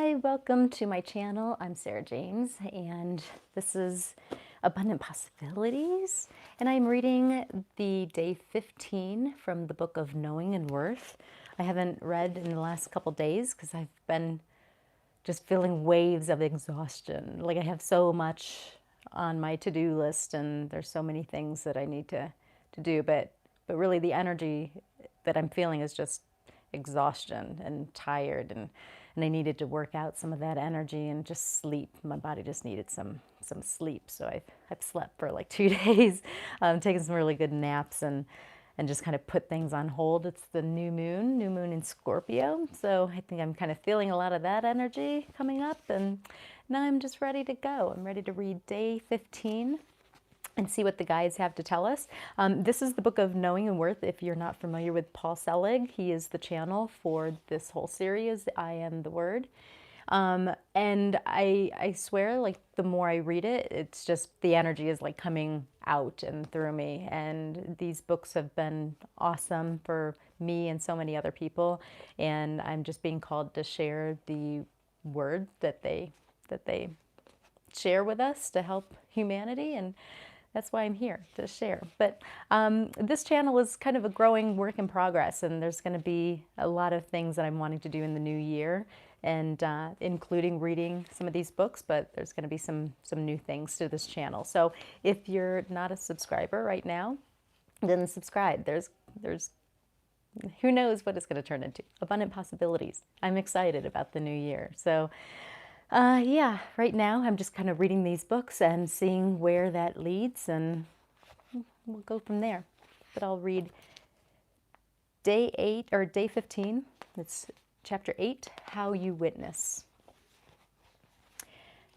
Hi, welcome to my channel. I'm Sarah James, and this is Abundant Possibilities. And I'm reading the day 15 from the book of Knowing and Worth. I haven't read in the last couple days because I've been just feeling waves of exhaustion. Like I have so much on my to-do list, and there's so many things that I need to do. But really, the energy that I'm feeling is just exhaustion and tired, and I needed to work out some of that energy and just sleep. My body just needed some sleep. So I've slept for like 2 days, taking some really good naps and just kind of put things on hold. It's the new moon in Scorpio. So I think I'm kind of feeling a lot of that energy coming up, and now I'm just ready to go. I'm ready to read day 15 and see what the guides have to tell us. This is the book of Knowing and Worth. If you're not familiar with Paul Selig, he is the channel for this whole series, I Am the Word. And I swear, like, the more I read it, it's just the energy is like coming out and through me. And these books have been awesome for me and so many other people. And I'm just being called to share the word that they share with us to help humanity, and that's why I'm here to share. But this channel is kind of a growing work in progress, and there's going to be a lot of things that I'm wanting to do in the new year, and including reading some of these books, but there's going to be some new things to this channel. So if you're not a subscriber right now, then subscribe. There's who knows what it's going to turn into. Abundant possibilities. I'm excited about the new year. So yeah, right now I'm just kind of reading these books and seeing where that leads, and we'll go from there. But I'll read day 8 or day 15. It's chapter 8, How You Witness.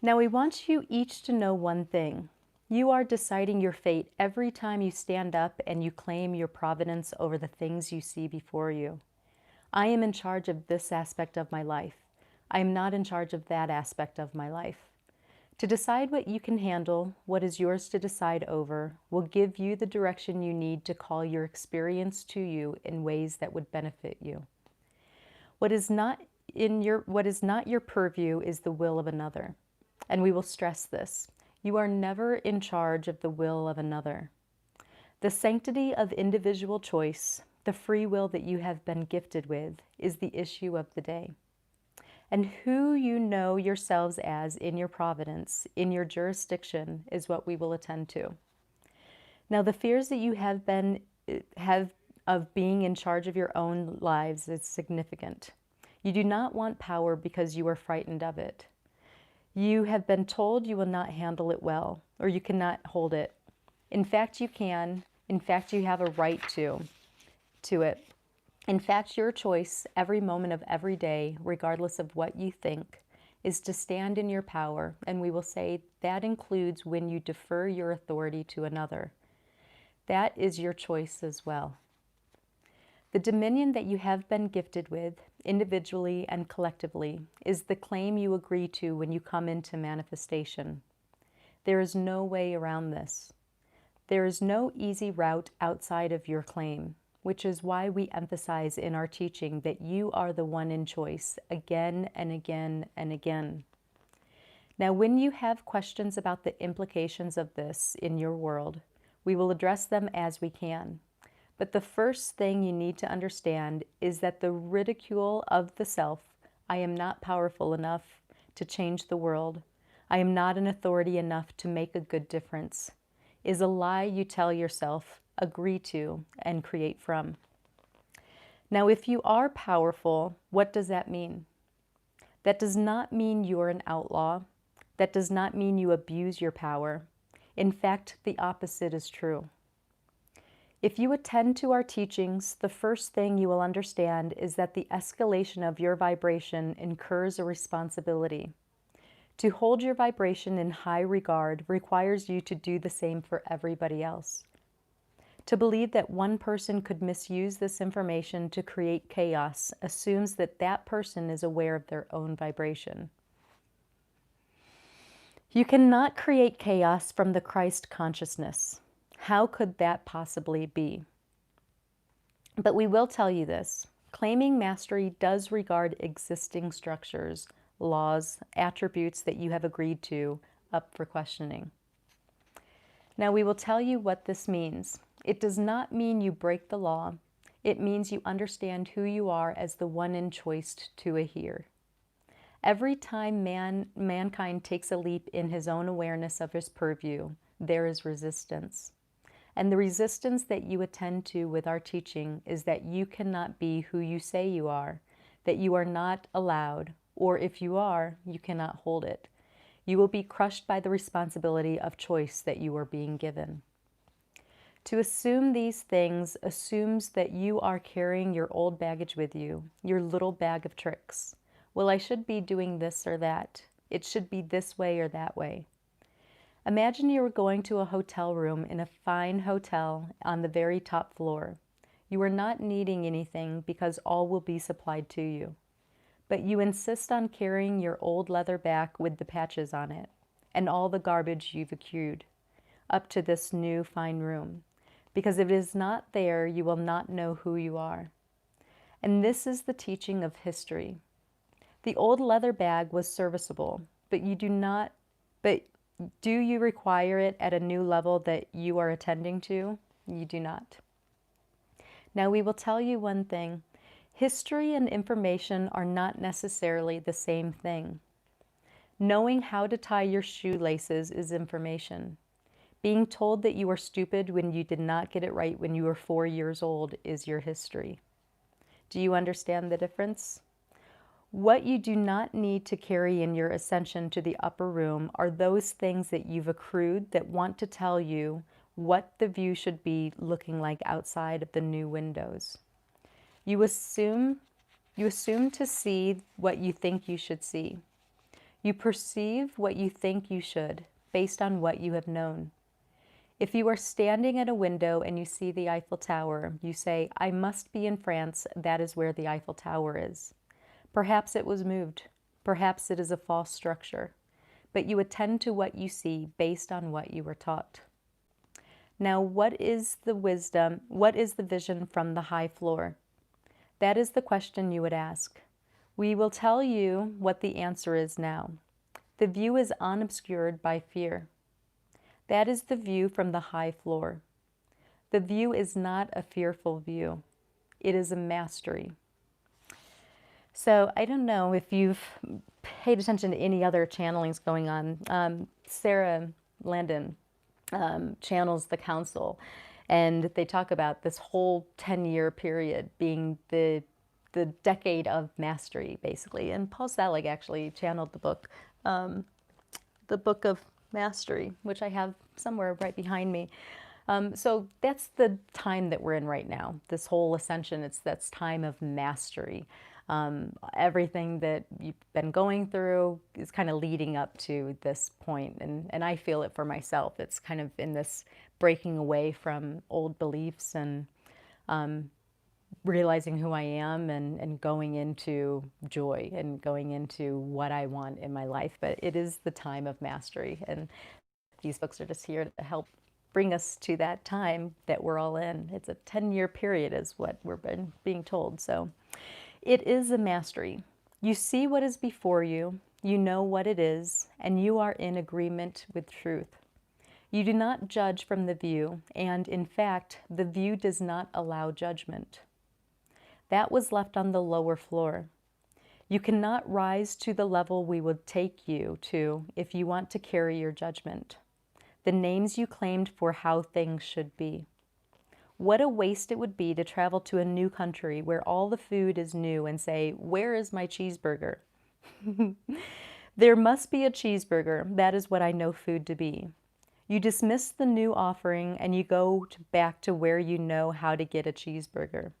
Now we want you each to know one thing. You are deciding your fate every time you stand up and you claim your providence over the things you see before you. I am in charge of this aspect of my life. I am not in charge of that aspect of my life. To decide what you can handle, what is yours to decide over, will give you the direction you need to call your experience to you in ways that would benefit you. What is not your purview is the will of another. And we will stress this. You are never in charge of the will of another. The sanctity of individual choice, the free will that you have been gifted with, is the issue of the day. And who you know yourselves as in your providence, in your jurisdiction, is what we will attend to. Now, the fears that you have of being in charge of your own lives is significant. You do not want power because you are frightened of it. You have been told you will not handle it well, or you cannot hold it. In fact, you can. In fact, you have a right to it. In fact, your choice every moment of every day, regardless of what you think, is to stand in your power, and we will say that includes when you defer your authority to another. That is your choice as well. The dominion that you have been gifted with, individually and collectively, is the claim you agree to when you come into manifestation. There is no way around this. There is no easy route outside of your claim, which is why we emphasize in our teaching that you are the one in choice again and again and again. Now, when you have questions about the implications of this in your world, we will address them as we can. But the first thing you need to understand is that the ridicule of the self, I am not powerful enough to change the world, I am not an authority enough to make a good difference, is a lie you tell yourself, agree to, and create from. Now, if you are powerful, what does that mean? That does not mean you're an outlaw. That does not mean you abuse your power. In fact, the opposite is true. If you attend to our teachings, the first thing you will understand is that the escalation of your vibration incurs a responsibility. To hold your vibration in high regard requires you to do the same for everybody else. To believe that one person could misuse this information to create chaos assumes that that person is aware of their own vibration. You cannot create chaos from the Christ consciousness. How could that possibly be? But we will tell you this. Claiming mastery does regard existing structures laws, attributes that you have agreed to up for questioning. Now we will tell you what this means. It does not mean you break the law. It means you understand who you are as the one in choice to a here. Every time mankind takes a leap in his own awareness of his purview, there is resistance. And the resistance that you attend to with our teaching is that you cannot be who you say you are, that you are not allowed, or if you are, you cannot hold it. You will be crushed by the responsibility of choice that you are being given. To assume these things assumes that you are carrying your old baggage with you, your little bag of tricks. Well, I should be doing this or that. It should be this way or that way. Imagine you are going to a hotel room in a fine hotel on the very top floor. You are not needing anything because all will be supplied to you. But you insist on carrying your old leather bag with the patches on it and all the garbage you've accrued up to this new fine room. Because if it is not there, you will not know who you are. And this is the teaching of history. The old leather bag was serviceable, but do you require it at a new level that you are attending to? You do not. Now we will tell you one thing. History and information are not necessarily the same thing. Knowing how to tie your shoelaces is information. Being told that you are stupid when you did not get it right when you were 4 years old is your history. Do you understand the difference? What you do not need to carry in your ascension to the upper room are those things that you've accrued that want to tell you what the view should be looking like outside of the new windows. You assume to see what you think you should see. You perceive what you think you should, based on what you have known. If you are standing at a window and you see the Eiffel Tower, you say, I must be in France, that is where the Eiffel Tower is. Perhaps it was moved. Perhaps it is a false structure. But you attend to what you see based on what you were taught. Now, what is the wisdom? What is the vision from the high floor? That is the question you would ask. We will tell you what the answer is now. The view is unobscured by fear. That is the view from the high floor. The view is not a fearful view. It is a mastery. So I don't know if you've paid attention to any other channelings going on. Sarah Landon channels the council, and they talk about this whole 10-year period being the decade of mastery, basically. And Paul Selig actually channeled the book of Mastery, which I have somewhere right behind me. So that's the time that we're in right now. This whole ascension, that's time of mastery. Everything that you've been going through is kind of leading up to this point, and I feel it for myself. It's kind of in this breaking away from old beliefs and realizing who I am and going into joy and going into what I want in my life. But it is the time of mastery, and these books are just here to help bring us to that time that we're all in. It's a 10-year period is what we're being told. So it is a mastery. You see what is before you, you know what it is, and you are in agreement with truth. You do not judge from the view, and in fact, the view does not allow judgment. That was left on the lower floor. You cannot rise to the level we would take you to if you want to carry your judgment, the names you claimed for how things should be. What a waste it would be to travel to a new country where all the food is new and say, "Where is my cheeseburger?" There must be a cheeseburger. That is what I know food to be. You dismiss the new offering and you go back to where you know how to get a cheeseburger.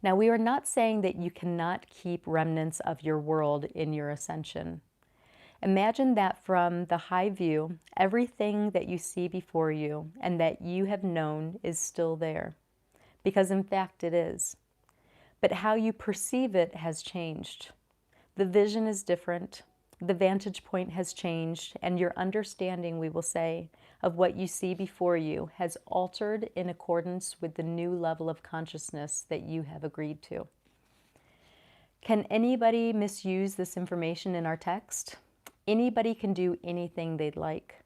Now, we are not saying that you cannot keep remnants of your world in your ascension. Imagine that from the high view, everything that you see before you and that you have known is still there, because in fact it is. But how you perceive it has changed. The vision is different, the vantage point has changed, and your understanding, we will say, of what you see before you has altered in accordance with the new level of consciousness that you have agreed to. Can anybody misuse this information in our text? Anybody can do anything they'd like.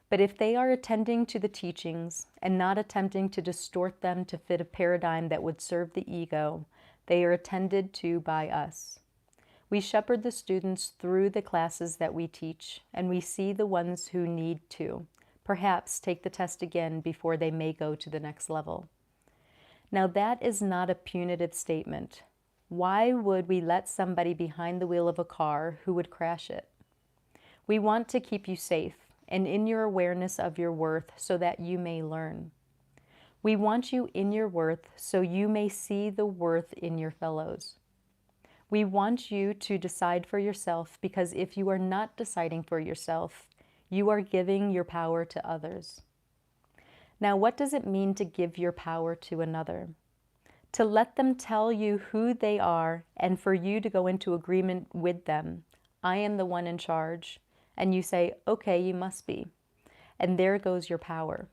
But if they are attending to the teachings and not attempting to distort them to fit a paradigm that would serve the ego, they are attended to by us. We shepherd the students through the classes that we teach, and we see the ones who need to, perhaps take the test again before they may go to the next level. Now that is not a punitive statement. Why would we let somebody behind the wheel of a car who would crash it? We want to keep you safe and in your awareness of your worth so that you may learn. We want you in your worth so you may see the worth in your fellows. We want you to decide for yourself because if you are not deciding for yourself, you are giving your power to others. Now, what does it mean to give your power to another? To let them tell you who they are and for you to go into agreement with them. I am the one in charge. And you say, okay, you must be. And there goes your power.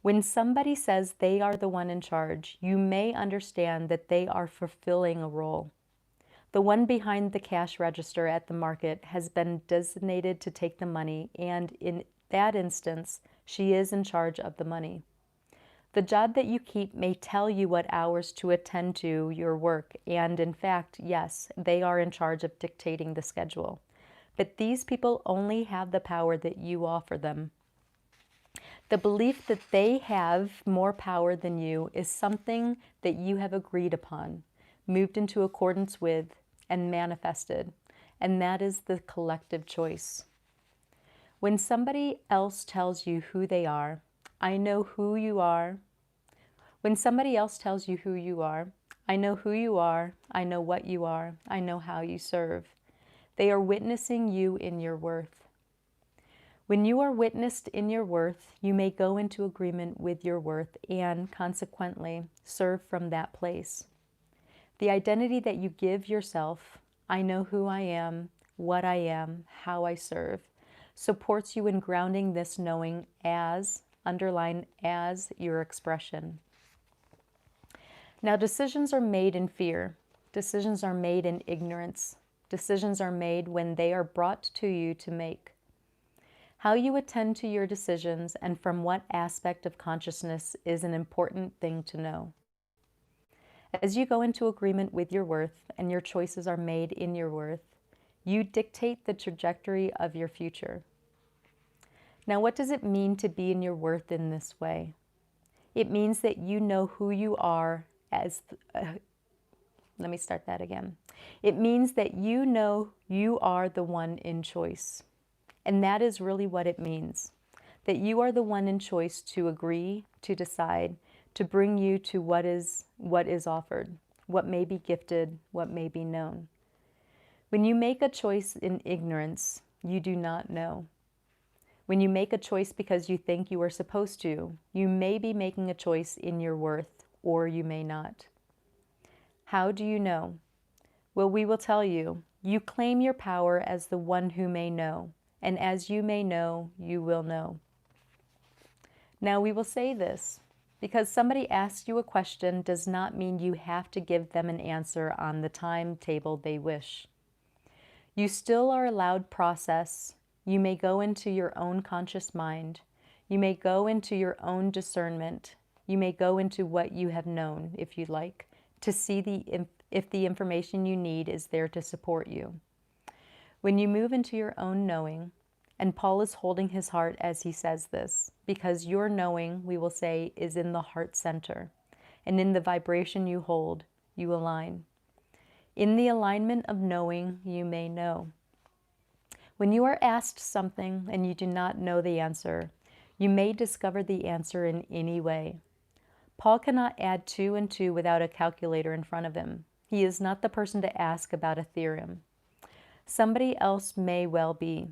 When somebody says they are the one in charge, you may understand that they are fulfilling a role. The one behind the cash register at the market has been designated to take the money, and in that instance, she is in charge of the money. The job that you keep may tell you what hours to attend to your work, and in fact, yes, they are in charge of dictating the schedule. But these people only have the power that you offer them. The belief that they have more power than you is something that you have agreed upon, moved into accordance with, and manifested, and that is the collective choice. When somebody else tells you who they are, I know who you are. When somebody else tells you who you are, I know who you are, I know what you are, I know how you serve. They are witnessing you in your worth. When you are witnessed in your worth, you may go into agreement with your worth and, consequently, serve from that place. The identity that you give yourself, I know who I am, what I am, how I serve, supports you in grounding this knowing as, underline as, your expression. Now, decisions are made in fear. Decisions are made in ignorance. Decisions are made when they are brought to you to make. How you attend to your decisions and from what aspect of consciousness is an important thing to know. As you go into agreement with your worth and your choices are made in your worth, you dictate the trajectory of your future. Now, what does it mean to be in your worth in this way? It means that you know who you are as... Let me start that again. It means that you know you are the one in choice. And that is really what it means. That you are the one in choice to agree, to decide, to bring you to what is offered, what may be gifted, what may be known. When you make a choice in ignorance, you do not know. When you make a choice because you think you are supposed to, you may be making a choice in your worth, or you may not. How do you know? Well, we will tell you. You claim your power as the one who may know, and as you may know, you will know. Now we will say this, because somebody asks you a question does not mean you have to give them an answer on the timetable they wish. You still are allowed process. You may go into your own conscious mind. You may go into your own discernment. You may go into what you have known, if you'd like, to see if the information you need is there to support you. When you move into your own knowing, and Paul is holding his heart as he says this, because your knowing, we will say, is in the heart center, and in the vibration you hold, you align. In the alignment of knowing, you may know. When you are asked something and you do not know the answer, you may discover the answer in any way. Paul cannot add 2 and 2 without a calculator in front of him. He is not the person to ask about a theorem. Somebody else may well be.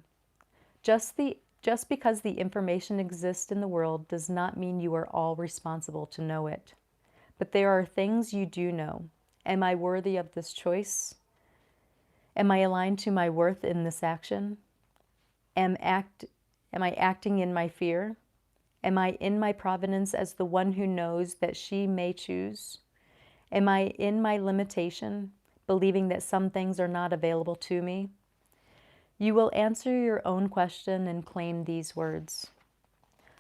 Just because the information exists in the world does not mean you are all responsible to know it. But there are things you do know. Am I worthy of this choice? Am I aligned to my worth in this action? Am I acting in my fear? Am I in my providence as the one who knows that she may choose? Am I in my limitation? believing that some things are not available to me? You will answer your own question and claim these words.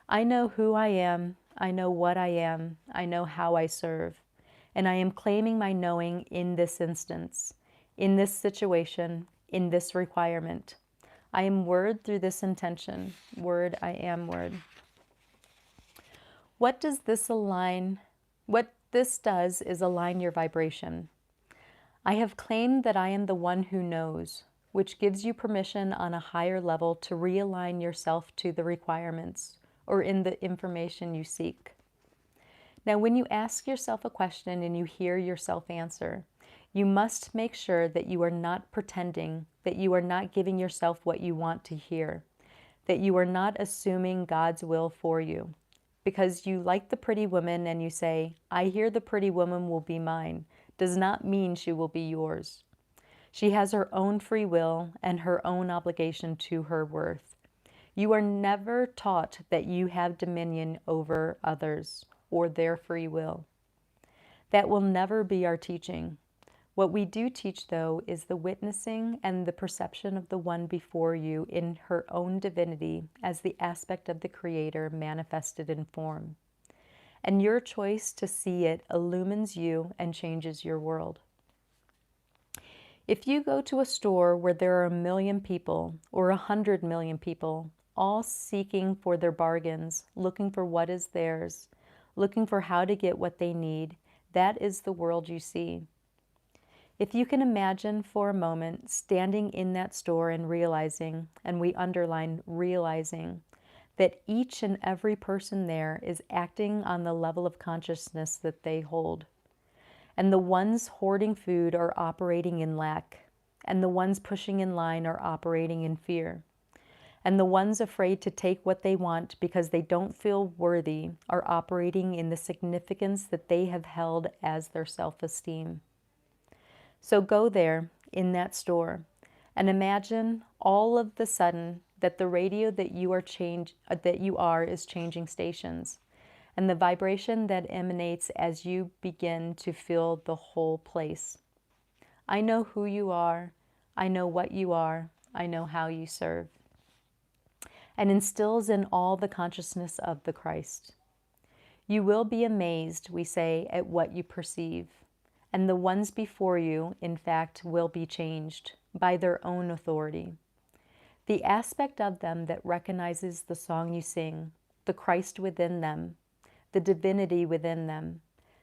I know who I am, I know what I am, I know how I serve, and I am claiming my knowing in this instance, in this situation, in this requirement. I am word through this intention. Word, I am word. What this does is align your vibration. I have claimed that I am the one who knows, which gives you permission on a higher level to realign yourself to the requirements or in the information you seek. Now, when you ask yourself a question and you hear yourself answer, you must make sure that you are not pretending, that you are not giving yourself what you want to hear, that you are not assuming God's will for you. Because you like the pretty woman and you say, I hear the pretty woman will be mine, does not mean she will be yours. She has her own free will and her own obligation to her worth. You are never taught that you have dominion over others or their free will. That will never be our teaching. What we do teach, though, is the witnessing and the perception of the one before you in her own divinity as the aspect of the Creator manifested in form. And your choice to see it illumines you and changes your world. If you go to a store where there are 1 million people or 100 million people, all seeking for their bargains, looking for what is theirs, looking for how to get what they need, that is the world you see. If you can imagine for a moment standing in that store and realizing, and we underline realizing, that each and every person there is acting on the level of consciousness that they hold. And the ones hoarding food are operating in lack, and the ones pushing in line are operating in fear. And the ones afraid to take what they want because they don't feel worthy are operating in the significance that they have held as their self-esteem. So go there in that store and imagine all of the sudden that the radio that you are is changing stations, and the vibration that emanates as you begin to fill the whole place. I know who you are, I know what you are, I know how you serve. And instills in all the consciousness of the Christ. You will be amazed, we say, at what you perceive. And the ones before you, in fact, will be changed by their own authority. The aspect of them that recognizes the song you sing, the Christ within them, the divinity within them,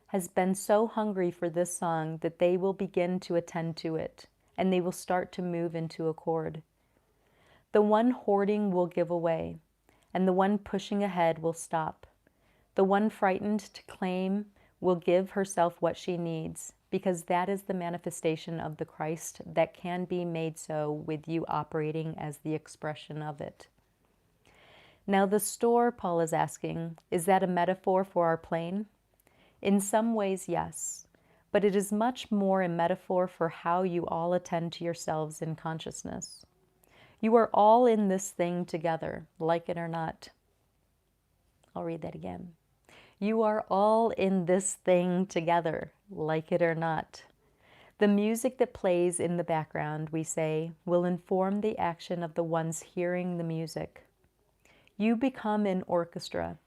has been so hungry for this song that they will begin to attend to it, and they will start to move into accord. The one hoarding will give away, and the one pushing ahead will stop. The one frightened to claim will give herself what she needs, because that is the manifestation of the Christ that can be made so with you operating as the expression of it. Now the store, Paul is asking, is that a metaphor for our plane? In some ways, yes, but it is much more a metaphor for how you all attend to yourselves in consciousness. You are all in this thing together, like it or not. I'll read that again. You are all in this thing together, like it or not. The music that plays in the background, we say, will inform the action of the ones hearing the music. You become an orchestra,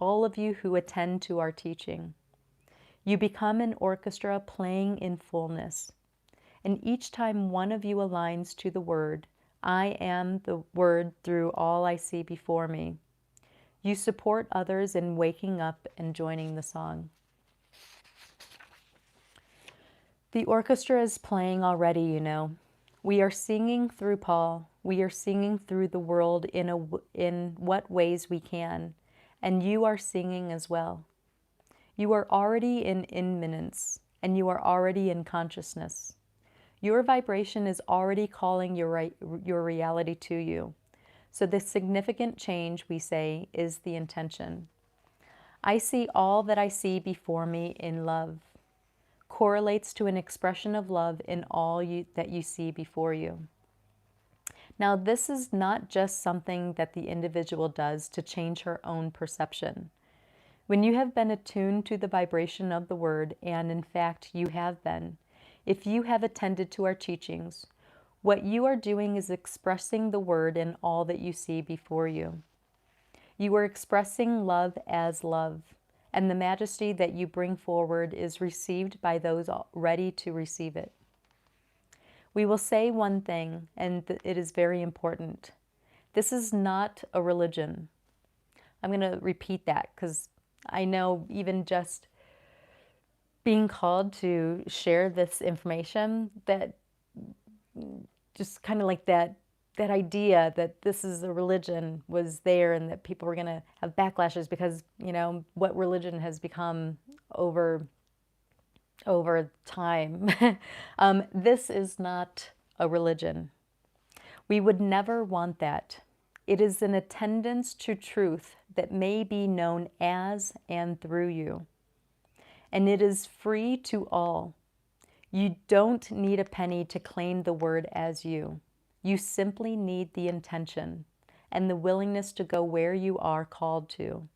all of you who attend to our teaching. You become an orchestra playing in fullness. And each time one of you aligns to the word, I am the word through all I see before me, you support others in waking up and joining the song. The orchestra is playing already, you know. We are singing through Paul. We are singing through the world in what ways we can. And you are singing as well. You are already in immanence, and you are already in consciousness. Your vibration is already calling your reality to you. So the significant change, we say, is the intention. I see all that I see before me in love. Correlates to an expression of love in all that you see before you. Now, this is not just something that the individual does to change her own perception. When you have been attuned to the vibration of the word, and in fact you have been, If you have attended to our teachings, what you are doing is expressing the word in all that you see before you. You are expressing love as love, and the majesty that you bring forward is received by those ready to receive it. We will say one thing, and it is very important. This is not a religion. I'm going to repeat that because I know even just being called to share this information, that just kind of like that idea that this is a religion was there and that people were going to have backlashes because, you know, what religion has become over time. This is not a religion. We would never want that. It is an attendance to truth that may be known as and through you. And it is free to all. You don't need a penny to claim the word as you. You simply need the intention and the willingness to go where you are called to,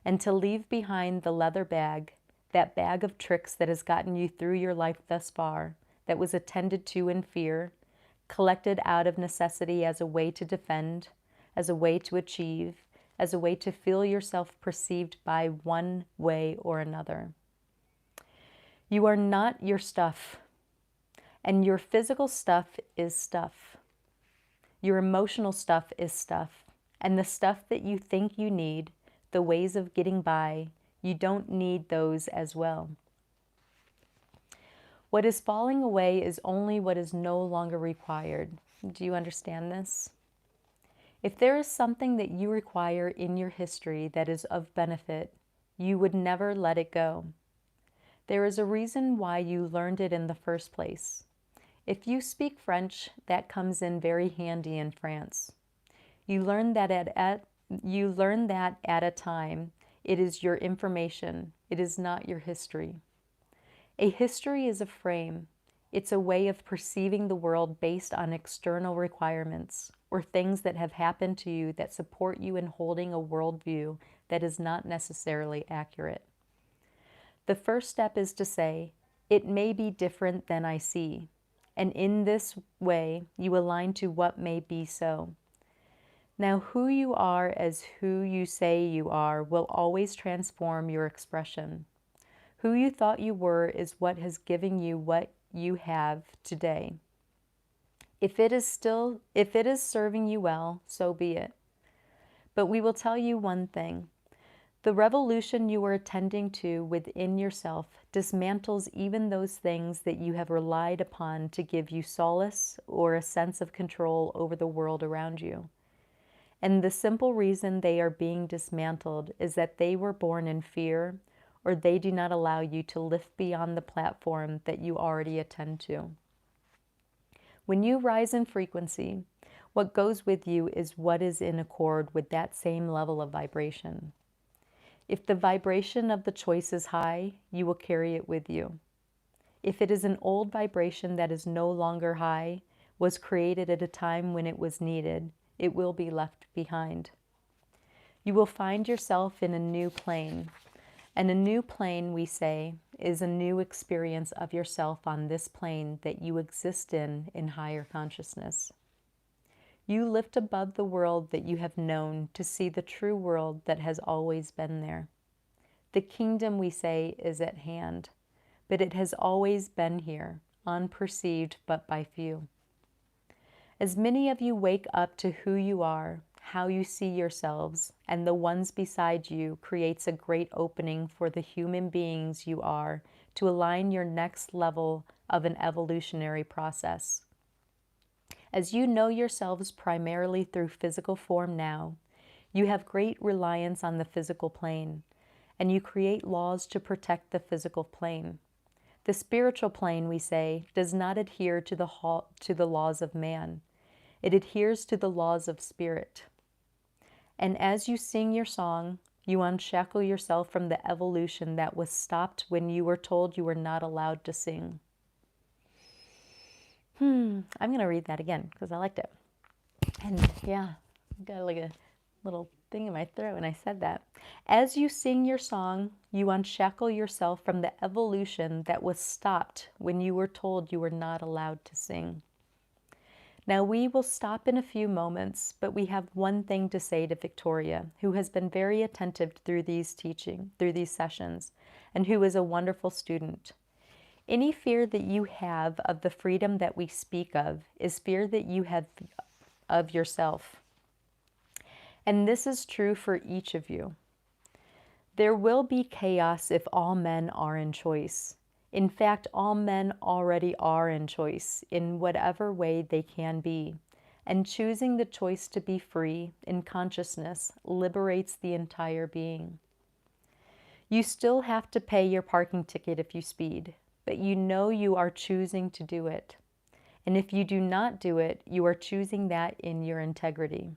and to leave behind the leather bag, that bag of tricks that has gotten you through your life thus far, that was attended to in fear, collected out of necessity as a way to defend, as a way to achieve, as a way to feel yourself perceived by one way or another. You are not your stuff, and your physical stuff is stuff. Your emotional stuff is stuff, and the stuff that you think you need, the ways of getting by, you don't need those as well. What is falling away is only what is no longer required. Do you understand this? If there is something that you require in your history that is of benefit, you would never let it go. There is a reason why you learned it in the first place. If you speak French, that comes in very handy in France. You learn that at a time. It is your information. It is not your history. A history is a frame. It's a way of perceiving the world based on external requirements or things that have happened to you that support you in holding a worldview that is not necessarily accurate. The first step is to say, it may be different than I see. And in this way, you align to what may be so. Now, who you are as who you say you are will always transform your expression. Who you thought you were is what has given you what you have today. If it is serving you well, so be it. But we will tell you one thing. The revolution you are attending to within yourself dismantles even those things that you have relied upon to give you solace or a sense of control over the world around you. And the simple reason they are being dismantled is that they were born in fear, or they do not allow you to lift beyond the platform that you already attend to. When you rise in frequency, what goes with you is what is in accord with that same level of vibration. If the vibration of the choice is high, you will carry it with you. If it is an old vibration that is no longer high, was created at a time when it was needed, it will be left behind. You will find yourself in a new plane. And a new plane, we say, is a new experience of yourself on this plane that you exist in higher consciousness. You lift above the world that you have known to see the true world that has always been there. The kingdom, we say, is at hand, but it has always been here, unperceived but by few. As many of you wake up to who you are, how you see yourselves, and the ones beside you creates a great opening for the human beings you are to align your next level of an evolutionary process. As you know yourselves primarily through physical form now, you have great reliance on the physical plane, and you create laws to protect the physical plane. The spiritual plane, we say, does not adhere to the laws of man. It adheres to the laws of spirit. And as you sing your song, you unshackle yourself from the evolution that was stopped when you were told you were not allowed to sing. I'm going to read that again because I liked it. And yeah, got like a little thing in my throat when I said that. As you sing your song, you unshackle yourself from the evolution that was stopped when you were told you were not allowed to sing. Now we will stop in a few moments, but we have one thing to say to Victoria, who has been very attentive through these sessions, and who is a wonderful student. Any fear that you have of the freedom that we speak of is fear that you have of yourself. And this is true for each of you. There will be chaos if all men are in choice. In fact, all men already are in choice in whatever way they can be. And choosing the choice to be free in consciousness liberates the entire being. You still have to pay your parking ticket if you speed, but you know you are choosing to do it. And if you do not do it, you are choosing that in your integrity.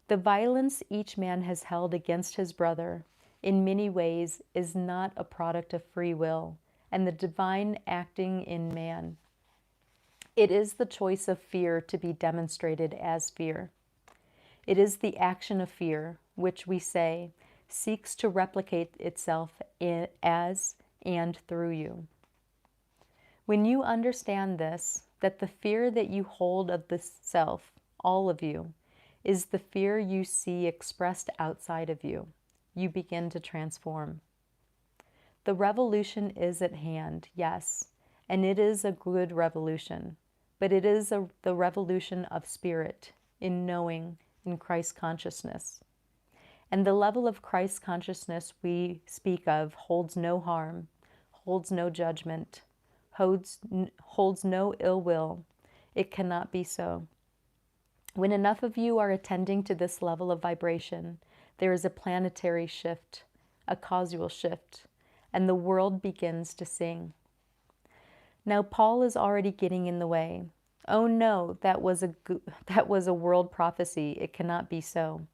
The violence each man has held against his brother, in many ways, is not a product of free will and the divine acting in man. It is the choice of fear to be demonstrated as fear. It is the action of fear, which we say, seeks to replicate itself as and through you. When you understand this, that the fear that you hold of the self, all of you, is the fear you see expressed outside of you, you begin to transform. The revolution is at hand, yes, and it is a good revolution, but it is the revolution of spirit, in knowing, in Christ consciousness. And the level of Christ consciousness we speak of holds no harm, holds no judgment, holds no ill will. It cannot be so. When enough of you are attending to this level of vibration, there is a planetary shift, a causal shift, and the world begins to sing. Now Paul is already getting in the way. Oh no, that was a world prophecy. It cannot be so.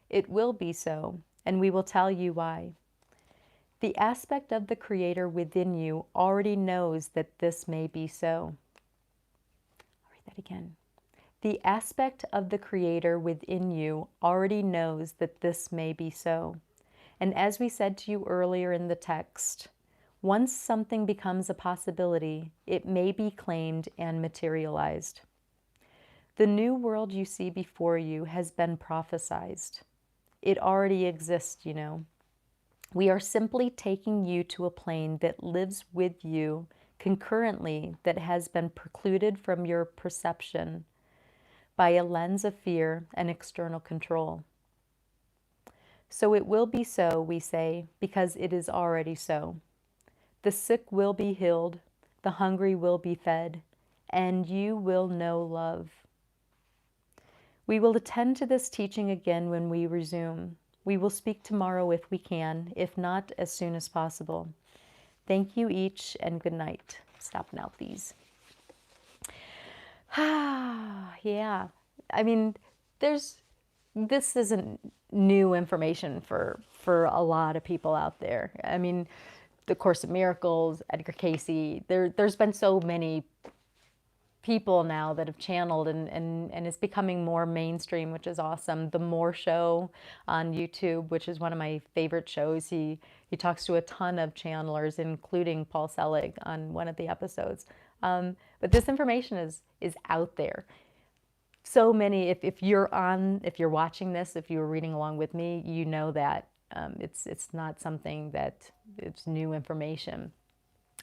It will be so, and we will tell you why. The aspect of the Creator within you already knows that this may be so. I'll read that again. The aspect of the Creator within you already knows that this may be so. And as we said to you earlier in the text, once something becomes a possibility, it may be claimed and materialized. The new world you see before you has been prophesized. It already exists, you know. We are simply taking you to a plane that lives with you concurrently, that has been precluded from your perception by a lens of fear and external control. So it will be so, we say, because it is already so. The sick will be healed, the hungry will be fed, and you will know love. We will attend to this teaching again when we resume. We will speak tomorrow if we can, if not, as soon as possible. Thank you each, and good night. Stop now, please. Yeah, I mean, this isn't new information for a lot of people out there. I mean, the Course of Miracles, Edgar Cayce, there's been so many people now that have channeled, and it's becoming more mainstream, which is awesome. The More Show on YouTube, which is one of my favorite shows, he talks to a ton of channelers, including Paul Selig on one of the episodes. But this information is out there. So many, if you're watching this, if you're reading along with me, you know that it's not something that it's new information.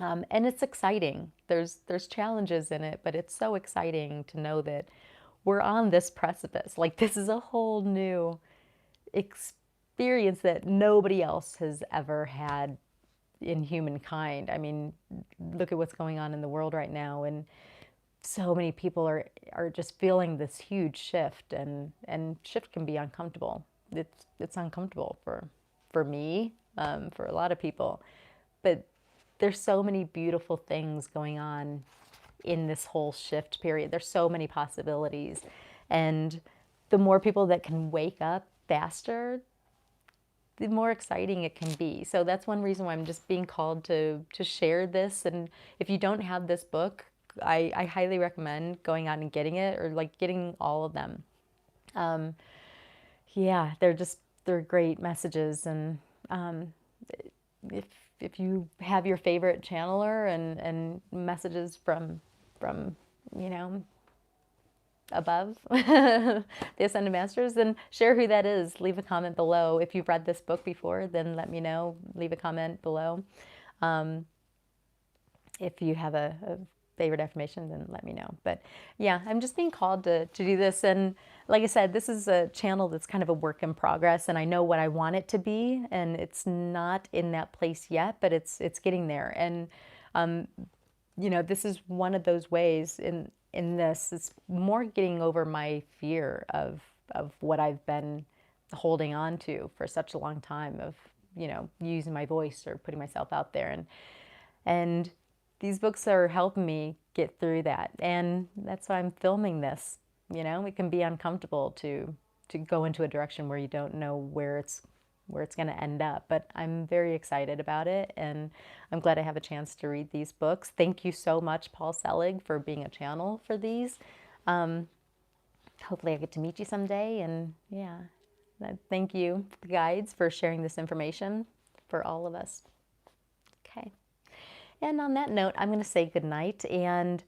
And it's exciting. There's challenges in it, but it's so exciting to know that we're on this precipice. Like, this is a whole new experience that nobody else has ever had in humankind. I mean, look at what's going on in the world right now, and so many people are just feeling this huge shift, and shift can be uncomfortable. It's uncomfortable for me, for a lot of people, but there's so many beautiful things going on in this whole shift period. There's so many possibilities, and the more people that can wake up faster, the more exciting it can be. So that's one reason why I'm just being called to share this. And if you don't have this book, I highly recommend going out and getting it, or like getting all of them. yeah, they're great messages. And um, if if you have your favorite channeler and messages from you know above, the Ascended Masters, then share who that is. Leave a comment below. If you've read this book before, then let me know. Leave a comment below. If you have a favorite affirmation, then let me know. But yeah, I'm just being called to do this. And like I said, this is a channel that's kind of a work in progress, and I know what I want it to be, and it's not in that place yet, but it's getting there. And this is one of those ways in this. It's more getting over my fear of what I've been holding on to for such a long time, of using my voice or putting myself out there. And these books are helping me get through that. And that's why I'm filming this. It can be uncomfortable to go into a direction where you don't know where it's going to end up. But I'm very excited about it, and I'm glad I have a chance to read these books. Thank you so much, Paul Selig, for being a channel for these. Hopefully I get to meet you someday. And yeah, thank you, the guides, for sharing this information for all of us. Okay. And on that note, I'm going to say goodnight, and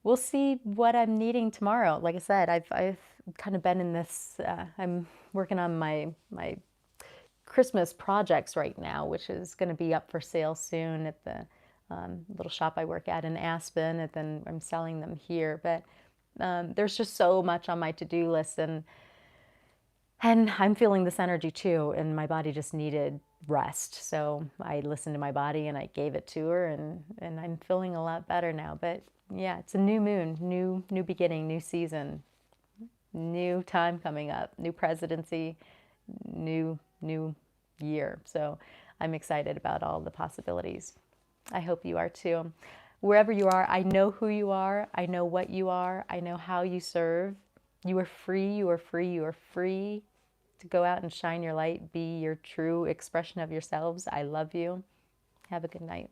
we'll see what I'm needing tomorrow. Like I said, I've kind of been in this, I'm working on my Christmas projects right now, which is going to be up for sale soon at the little shop I work at in Aspen, and then I'm selling them here. But there's just so much on my to-do list, and I'm feeling this energy too, and my body just needed rest. So I listened to my body and I gave it to her, and I'm feeling a lot better now. But yeah, it's a new moon, new beginning, new season, new time coming up, new presidency, new year. So I'm excited about all the possibilities. I hope you are too. Wherever you are, I know who you are. I know what you are. I know how you serve. You are free. You are free. You are free to go out and shine your light. Be your true expression of yourselves. I love you. Have a good night.